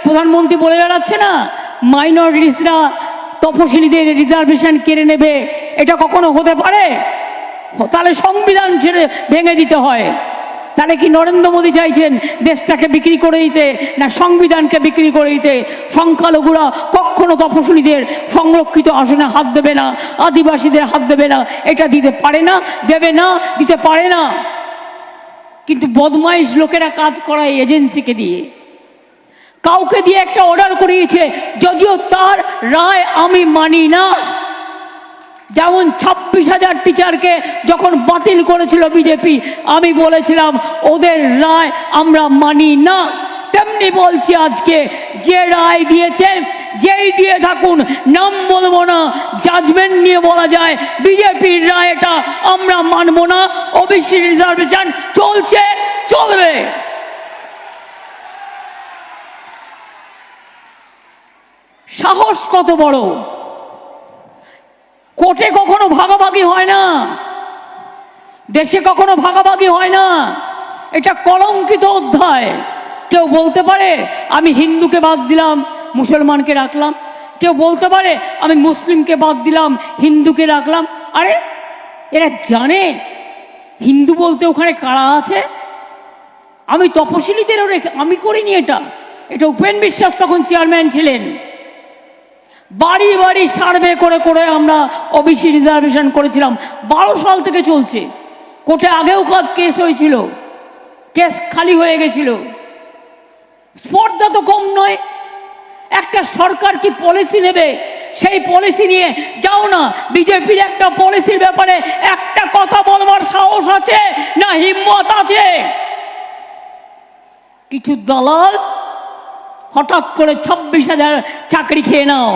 প্রধানমন্ত্রী বলে বেড়াচ্ছে না মাইনরিটিসরা তপশিলীদের রিজার্ভেশন কেড়ে নেবে, এটা কখনো হতে পারে? তাহলে সংবিধান ছেড়ে ভেঙে দিতে হয়। তাহলে কি নরেন্দ্র মোদী চাইছেন দেশটাকে বিক্রি করে দিতে, না সংবিধানকে বিক্রি করে দিতে? সংখ্যালঘুরা কখনো তপশিলীদের সংরক্ষিত আসনে হাত দেবে না, আদিবাসীদের হাত দেবে না, এটা দিতে পারে না, দেবে না, দিতে পারে না। কিন্তু বদমাইশ লোকেরা কাজ করায় এজেন্সিকে দিয়ে, কাউকে দিয়ে একটা অর্ডার করিয়েছে, যদিও তার রায় আমি মানি না। যেমন 26,000 টিচারকে যখন বাতিল করেছিল বিজেপি, আমি বলেছিলাম ওদের রায় আমরা মানি না। তেমনি বলছি আজকে, যে রায় দিয়েছেন যেই দিয়ে থাকুন, নাম বলবো না, জাজমেন্ট নিয়ে বলা যায় বিজেপির রায় এটা আমরা মানবো না। ওবিসি রিজার্ভেশন চলছে, চলবে। সাহস কত বড়! কোর্টে কখনো ভাগাভাগি হয় না, দেশে কখনো ভাগাভাগি হয় না, এটা কলঙ্কিত অধ্যায়। কেউ বলতে পারে আমি হিন্দুকে বাদ দিলাম, মুসলমানকে রাখলাম। কেউ বলতে পারে আমি মুসলিমকে বাদ দিলাম, হিন্দুকে রাখলাম। আরে এরা জানে হিন্দু বলতে ওখানে কারা আছে? আমি তপশিলীদেরও রেখে আমি করিনি এটা। এটা উপেন বিশ্বাস তখন চেয়ারম্যান ছিলেন। বাড়ি বাড়ি সার্ভে করে করে আমরা ওবিসি রিজার্ভেশন করেছিলাম। 12 সাল থেকে চলছে। কোর্টে আগেও কেস হয়েছিল, কেস খালি হয়ে গেছিল। স্পর্ধা তো কম নয়। একটা সরকার কি পলিসি নেবে, সেই পলিসি নিয়ে যাও না। বিজেপির একটা পলিসির ব্যাপারে একটা কথা বলবার সাহস আছে না, হিম্মত আছে? কিছু দলাল হঠাৎ করে 26,000 চাকরি খেয়ে নাও,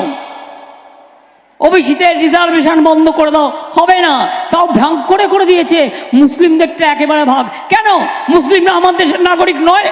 ওবিসিতে রিজার্ভেশন বন্ধ করে দাও, হবে না। তাও ভাগ করে করে দিয়েছে, মুসলিমদেরটা একেবারে ভাগ। কেন? মুসলিমরা আমার দেশের নাগরিক নয়?